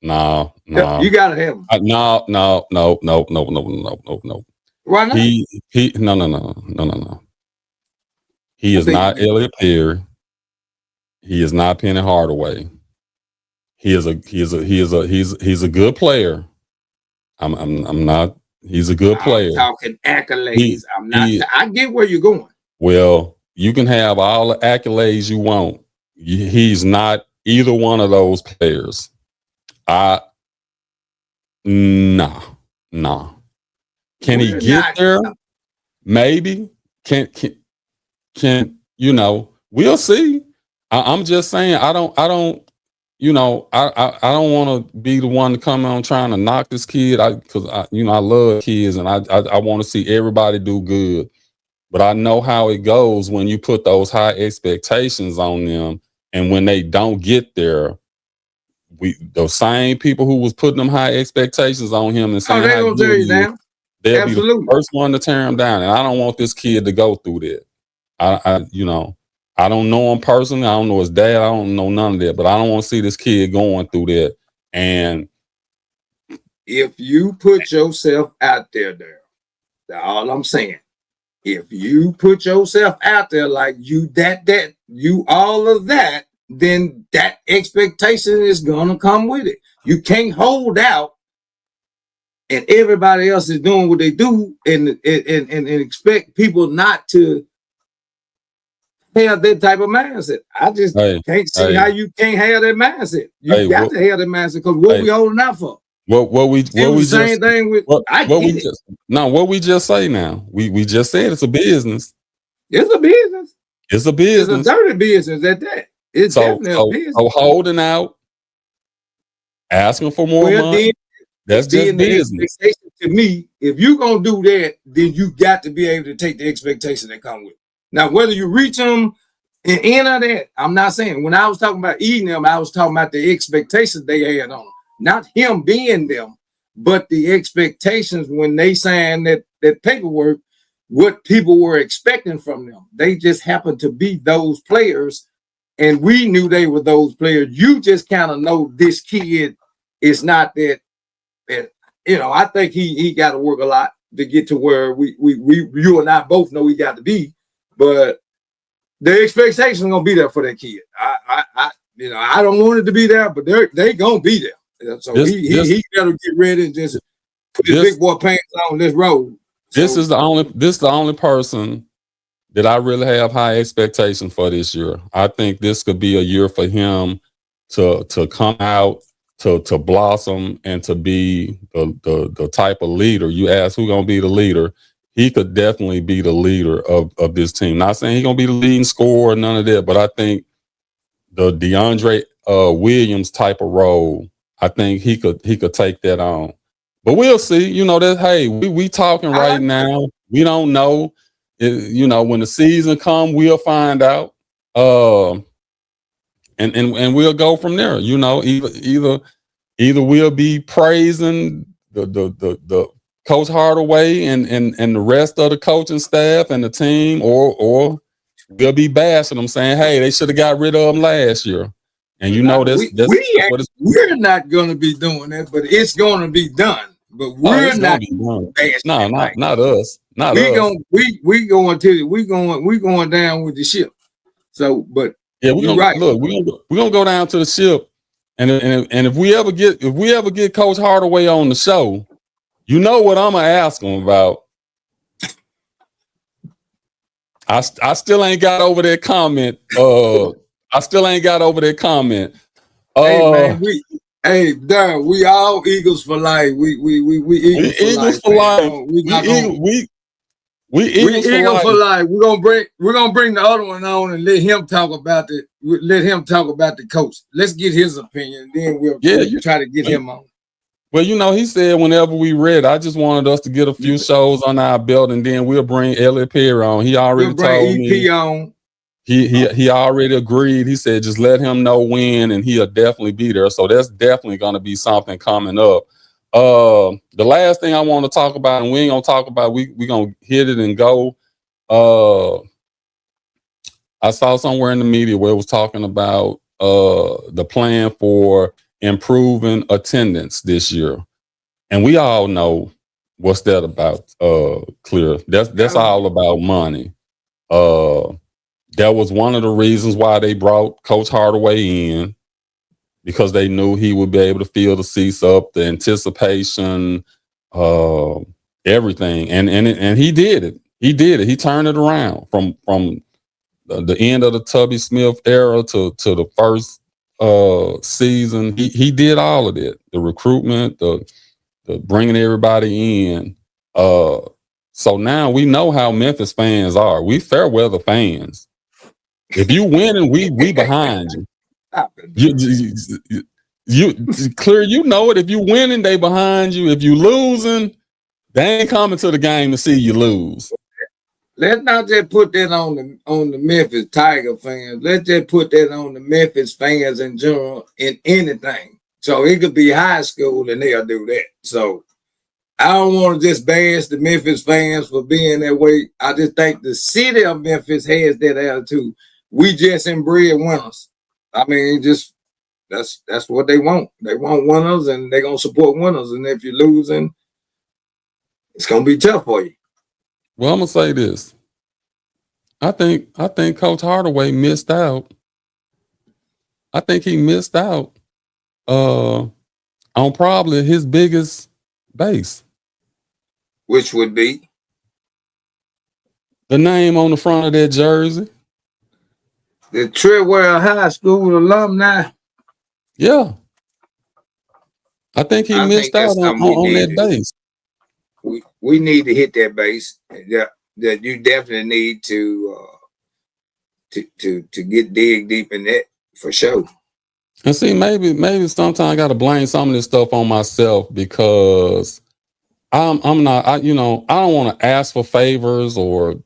No. You got to have them. No. Why not? No. He is not Elliot Perry. He is not Penny Hardaway. He's a good player. I'm not. He's a good player. I'm talking accolades. I get where you're going. Well, you can have all the accolades you want. He's not either one of those players. No. Can he get there? Maybe. Can we'll see. I'm just saying I don't want to be the one to come on trying to knock this kid because I love kids and I want to see everybody do good. But I know how it goes when you put those high expectations on them, and when they don't get there, the same people who was putting them high expectations on him and saying, they're gonna tear you down. They'll be the first one to tear him down, and I don't want this kid to go through that. I don't know him personally. I don't know his dad. I don't know none of that, but I don't want to see this kid going through that. And if you put yourself out there, that's all I'm saying. If you put yourself out there like you all of that, then that expectation is gonna come with it. You can't hold out and everybody else is doing what they do and expect people not to have that type of mindset. I just can't see how you can't have that mindset. You got to have that mindset because what we holding out for? What we just say now. We just said it's a business. It's a business. It's a business. It's a dirty business at that. It's definitely a business. So holding out, asking for more money. That's just business. To me, if you're gonna do that, then you got to be able to take the expectation that come with it. Now, whether you reach them and end of that, I'm not saying. When I was talking about eating them, I was talking about the expectations they had on them. Not him being them, but the expectations when they signed that paperwork, what people were expecting from them. They just happened to be those players, and we knew they were those players. You just kind of know this kid is not that. I think he got to work a lot to get to where we you and I both know he got to be. But the expectation is gonna be there for that kid. I don't want it to be there, but they gonna be there. So he better get ready and just put his big boy pants on this road. This is the only person that I really have high expectations for this year. I think this could be a year for him to come out, to blossom, and to be the type of leader. You ask who's gonna be the leader. He could definitely be the leader of this team. Not saying he's gonna be the leading scorer, none of that, but I think the DeAndre Williams type of role, I think he could take that on. But we'll see. We talking right now. We don't know. When the season come, we'll find out. And we'll go from there. Either we'll be praising the Coach Hardaway and the rest of the coaching staff and the team, or we'll be bashing them, saying, "Hey, they should have got rid of them last year." And we're not going to be doing that, but it's going to be done. But we're not. No, not us. Not we us. We going down with the ship. So, but yeah, we're gonna go down to the ship, and if we ever get Coach Hardaway on the show, you know what I'm gonna ask him about. I still ain't got over that comment. Hey man, Darren, we all Eagles for life. We Eagles for life. We Eagles for Eagle life. for life. We're gonna bring the other one on and let him talk about the coach. Let's get his opinion. Then we'll try to get him on. Well, he said whenever we read, I just wanted us to get a few shows on our belt, and then we'll bring Elliot Perry on. He already told me on. He already agreed. He said just let him know when, and he'll definitely be there. So that's definitely going to be something coming up. The last thing I want to talk about, and we ain't gonna talk about, we gonna hit it and go. I saw somewhere in the media where it was talking about the plan for improving attendance this year. And we all know what's that about, Clear. That's all about money. That was one of the reasons why they brought Coach Hardaway in, because they knew he would be able to fill the seats up, the anticipation, everything. And he did it. He did it. He turned it around from the end of the Tubby Smith era to the first season. He did all of it. The recruitment, the bringing everybody in. So now we know how Memphis fans are. We fair weather fans. If you winning, we behind you. You Clear, you know it. If you winning, they behind you. If you losing, they ain't coming to the game to see you lose. Let's not just put that on the Memphis Tiger fans. Let's just put that on the Memphis fans in general in anything. So it could be high school and they'll do that. So I don't want to just bash the Memphis fans for being that way. I just think the city of Memphis has that attitude. We just inbred winners. I mean, just that's what they want. They want winners, and they're gonna support winners. And if you're losing, it's gonna be tough for you. Well, I'm gonna say this. I think Coach Hardaway missed out. I think he missed out on probably his biggest base, which would be the name on the front of that jersey. The Treadwell High School Alumni. Yeah. I think he missed out on that base. We need to hit that base. That you definitely need to dig deep in that for sure. And see, maybe sometimes I got to blame some of this stuff on myself, because I'm not, I don't want to ask for favors or,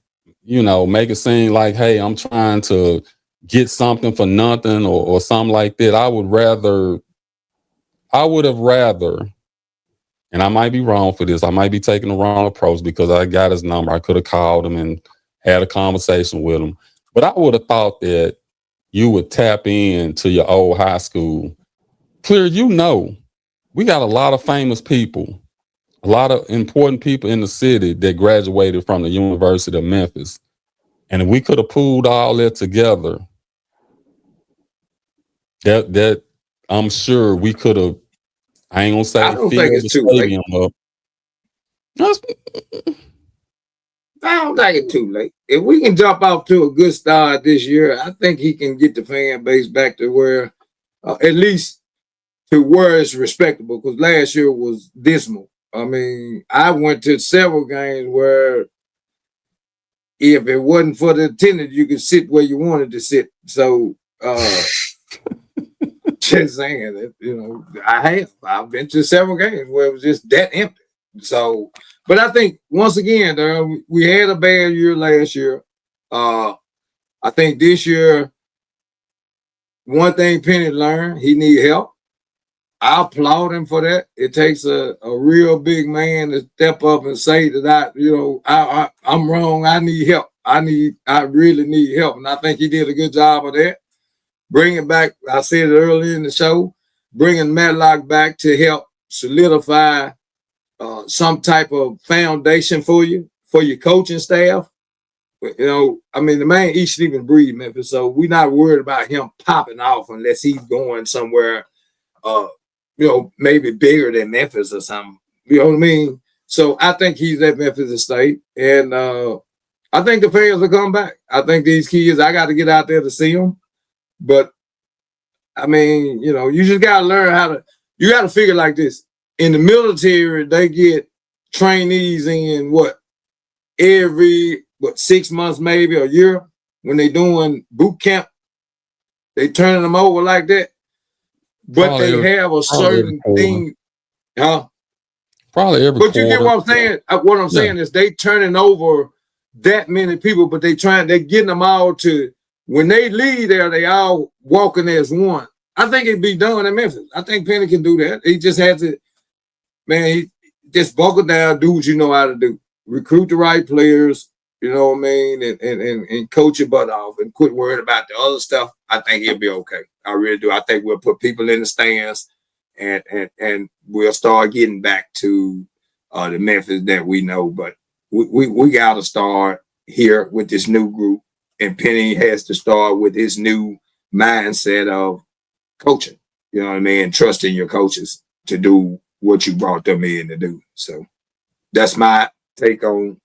make it seem like, hey, I'm trying to get something for nothing or something like that. I would have rather, and I might be wrong for this, I might be taking the wrong approach, because I got his number. I could have called him and had a conversation with him. But I would have thought that you would tap into your old high school. Clear, we got a lot of famous people, a lot of important people in the city that graduated from the University of Memphis. And if we could have pulled all that together, that I'm sure we could have, I ain't gonna say I don't think it's too late. Up. I don't think it's too late. If we can jump off to a good start this year, I think he can get the fan base back to where, at least to where it's respectable, because last year was dismal. I mean, I went to several games where if it wasn't for the attendance, you could sit where you wanted to sit. So, just saying that, I've been to several games where it was just that empty. So, but I think once again, we had a bad year last year. I think this year, one thing Penny learned, he need help. I applaud him for that. It takes a real big man to step up and say that I'm wrong. I need help. I really need help, and I think he did a good job of that. Bringing back, I said it earlier in the show, bringing Matlock back to help solidify some type of foundation for your coaching staff. The man eats, sleep, and breathe Memphis, so we're not worried about him popping off unless he's going somewhere, maybe bigger than Memphis or something. You know what I mean? So I think he's at Memphis State, and I think the fans will come back. I think these kids, I got to get out there to see them. But, I mean, you just got to learn you got to figure like this. In the military, they get trainees in every 6 months, maybe a year, when they doing boot camp, they turning them over like that. But Probably they have a certain thing, huh? Probably every But you get quarter. what I'm saying? What I'm saying is they turning over that many people, but they're getting them all to, when they leave there, they all walking as one. I think it'd be done in Memphis. I think Penny can do that. He just has to, man, he just buckle down, do what you know how to do. Recruit the right players, you know what I mean, and coach your butt off and quit worrying about the other stuff. I think he'll be okay. I really do. I think we'll put people in the stands and we'll start getting back to the Memphis that we know. But we got to start here with this new group, and Penny has to start with his new mindset of coaching. You know what I mean? Trusting your coaches to do what you brought them in to do. So that's my take on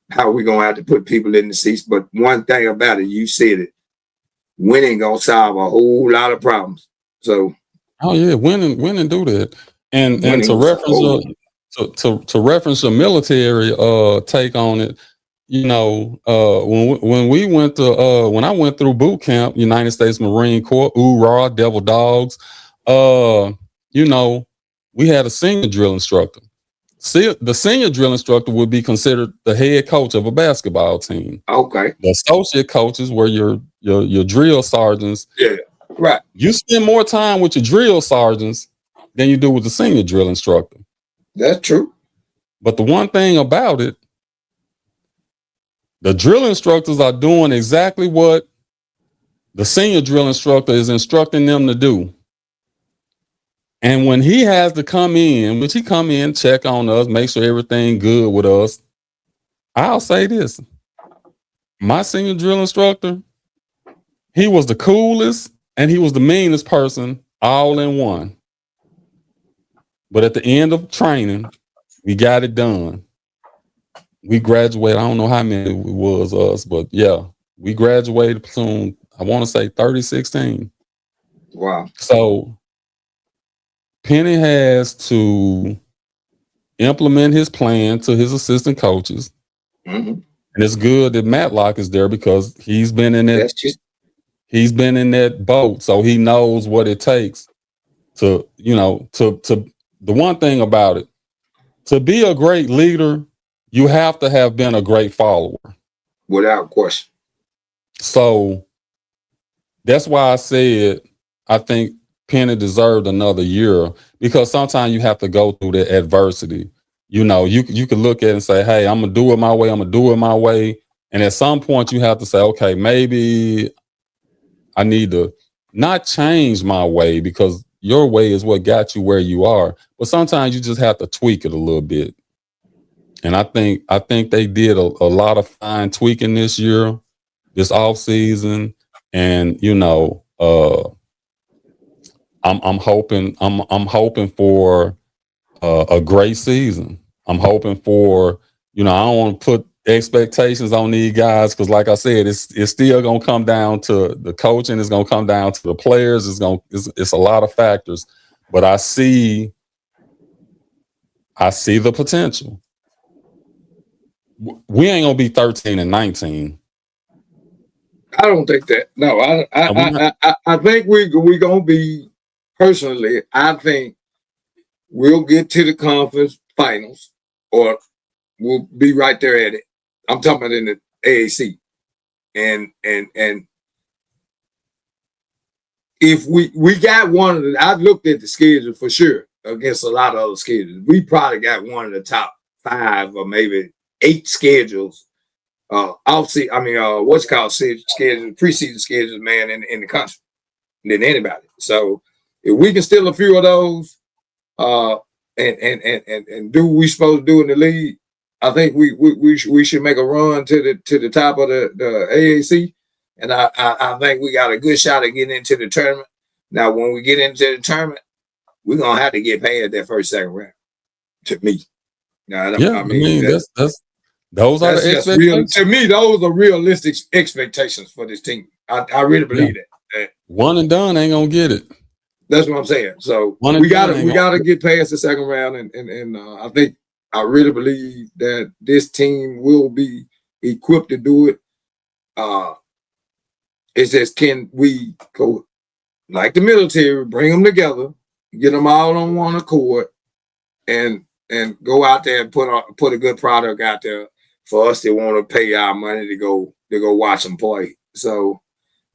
how we're gonna have to put people in the seats. But one thing about it, you said it, winning gonna solve a whole lot of problems. So winning do that. And to reference to reference your military take on it, you know, when we went to when I went through boot camp, United States Marine Corps, hoorah, devil dogs, you know, we had a senior drill instructor. See, the senior drill instructor would be considered the head coach of a basketball team. Okay. The associate coaches were your drill sergeants. Yeah, right. You spend more time with your drill sergeants than you do with the senior drill instructor. That's true. But the one thing about it, the drill instructors are doing exactly what the senior drill instructor is instructing them to do. And when he has to come in, which he come in, check on us, make sure everything good with us, I'll say this. My senior drill instructor, he was the coolest and he was the meanest person all in one. But at the end of training, we got it done. We graduated. I don't know how many it was us, but yeah, we graduated soon. I want to say 3016. Wow. So Penny has to implement his plan to his assistant coaches. Mm-hmm. And it's good that Matlock is there because he's been in that. He's been in that boat, so he knows what it takes to, you know, to the one thing about it, to be a great leader, you have to have been a great follower. Without question. So that's why I said I think Penny deserved another year, because sometimes you have to go through the adversity. You know, you can look at it and say, hey, I'm going to do it my way. I'm going to do it my way. And at some point you have to say, okay, maybe I need to not change my way, because your way is what got you where you are. But sometimes you just have to tweak it a little bit. And I think they did a lot of fine tweaking this year, this off season. And, you know, I'm hoping for a great season. I'm hoping for, you know, I don't want to put expectations on these guys, because like I said, it's still gonna come down to the coaching. It's gonna come down to the players. It's a lot of factors, but I see the potential. We ain't gonna be 13-19. I don't think that. No, I think we gonna be, personally, I think we'll get to the conference finals, or we'll be right there at it. I'm talking about in the AAC. And if we got one of the, I looked at the schedule for sure against a lot of other schedules. We probably got one of the top 5 or maybe 8 schedules. What's called schedule, preseason schedules, man, in the country than anybody. So if we can steal a few of those, and do what we supposed to do in the league, I think we should make a run to the top of the AAC, and I think we got a good shot at getting into the tournament. Now, when we get into the tournament, we're gonna have to get past that first, second round. To me, now, those are the expectations. To me, those are realistic expectations for this team. I really believe that. One and done ain't gonna get it. That's what I'm saying. So we gotta get past the second round, and I think I really believe that this team will be equipped to do it. It's just, can we go like the military, bring them together, get them all on one accord, and go out there and put a good product out there for us that want to pay our money to go watch them play. So,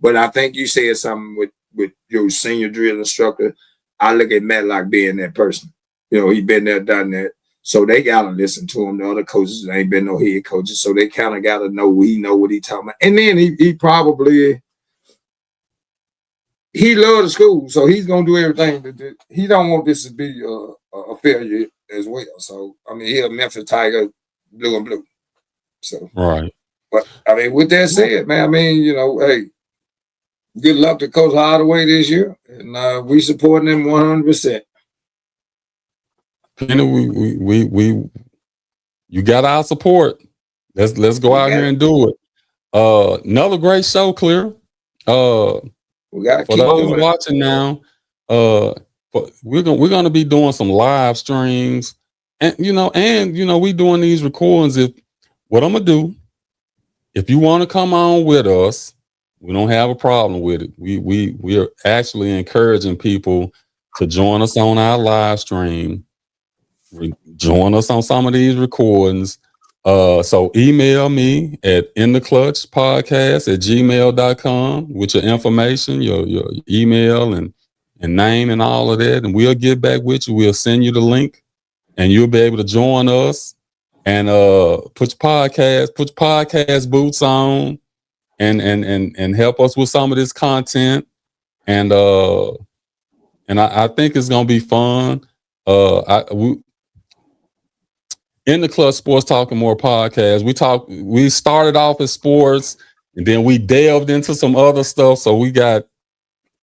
but I think you said something with your senior drill instructor. I look at Matt like being that person. You know, he been there, done that. So they gotta listen to him. The other coaches ain't been no head coaches, so they kind of gotta know he know what he talking about. And then he probably he loves the school, so he's gonna do everything. He don't want this to be a failure as well. So I mean, he's a Memphis Tiger, blue and blue. So Right. But I mean, with that said, man, I mean, you know, hey, good luck to Coach Hardaway this year, and we supporting him 100%. Penny, you got our support. Let's go out here and do it. Another great show, Clear. We gotta for keep those doing watching now, we're gonna be doing some live streams, and we doing these recordings. What I'm gonna do, if you want to come on with us, we don't have a problem with it. We are actually encouraging people to join us on our live stream, join us on some of these recordings. So email me at intheclutchpodcast@gmail.com with your information, your email and name and all of that, and we'll get back with you. We'll send you the link, and you'll be able to join us and put your podcast boots on, and help us with some of this content. And I think it's gonna be fun. In the Clutch Sports Talking More podcast, we started off as sports, and then we delved into some other stuff. So we got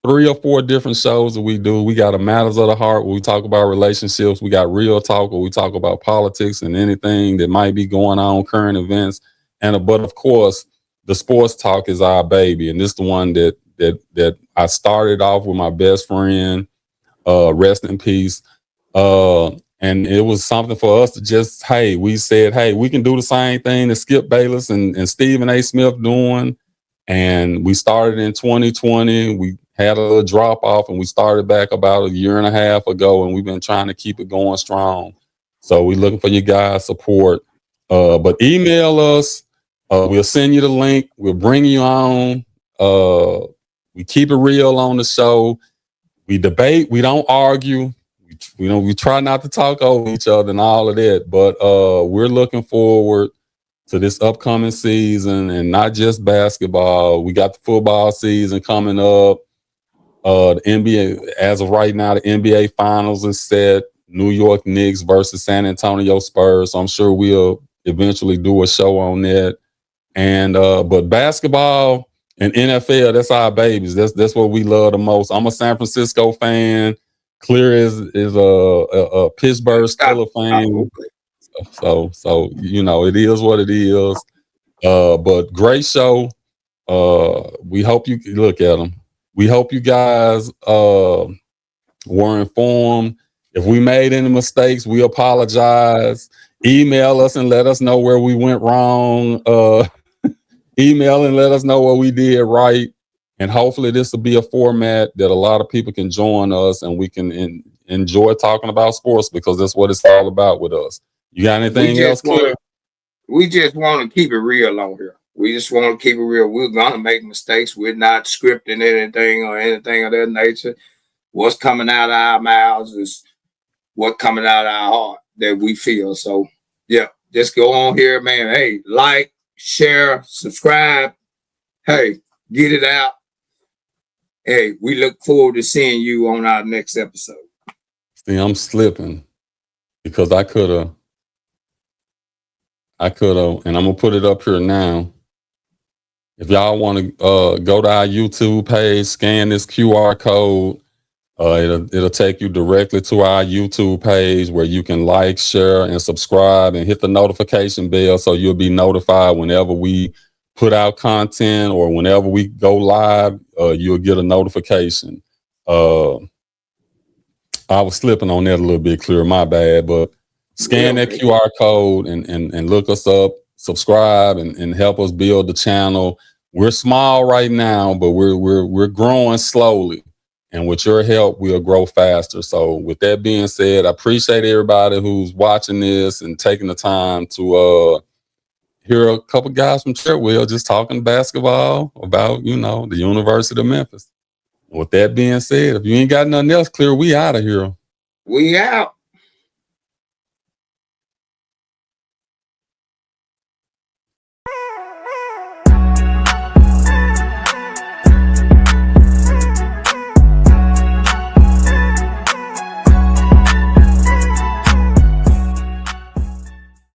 3 or 4 different shows that we do. We got a Matters of the Heart where we talk about relationships. We got Real Talk where we talk about politics and anything that might be going on, current events. But of course, the Sports Talk is our baby, and this is the one that I started off with my best friend. Rest in peace. And it was something for us to just, we said, we can do the same thing that Skip Bayless and Stephen A. Smith doing. And we started in 2020. We had a little drop off, and we started back about a year and a half ago, and we've been trying to keep it going strong. So we're looking for you guys' support. But email us. We'll send you the link. We'll bring you on. We keep it real on the show. We debate. We don't argue. We try not to talk over each other and all of that, but we're looking forward to this upcoming season, and not just basketball. We got the football season coming up. The NBA, as of right now, the NBA Finals is set. New York Knicks versus San Antonio Spurs. So I'm sure we'll eventually do a show on that. And but basketball and NFL, that's our babies. That's what we love the most. I'm a San Francisco fan. Clear is a Pittsburgh Steelers fan. So it is what it is. But great show. We hope you look at them. We hope you guys were informed. If we made any mistakes, we apologize. Email us and let us know where we went wrong. Email and let us know what we did right. And hopefully this will be a format that a lot of people can join us, and we can enjoy talking about sports, because that's what it's all about with us. You got anything else, Clear? We just want to keep it real on here. We just want to keep it real. We're going to make mistakes. We're not scripting anything or anything of that nature. What's coming out of our mouths is what's coming out of our heart that we feel. So, yeah, just go on here, man. Hey, like, share, subscribe. Hey, get it out. Hey, we look forward to seeing you on our next episode. See, I'm slipping because I could have, and I'm going to put it up here now. If y'all want to go to our YouTube page, scan this QR code, it'll take you directly to our YouTube page where you can like, share, and subscribe, and hit the notification bell so you'll be notified whenever we put out content, or whenever we go live, you'll get a notification. I was slipping on that a little bit, Clear, my bad, but Scan that QR code and look us up, subscribe and help us build the channel. We're small right now, but we're growing slowly. And with your help, we'll grow faster. So with that being said, I appreciate everybody who's watching this and taking the time to hear a couple guys from Treadwell just talking basketball about, you know, the University of Memphis. With that being said, if you ain't got nothing else clear, we out of here. We out.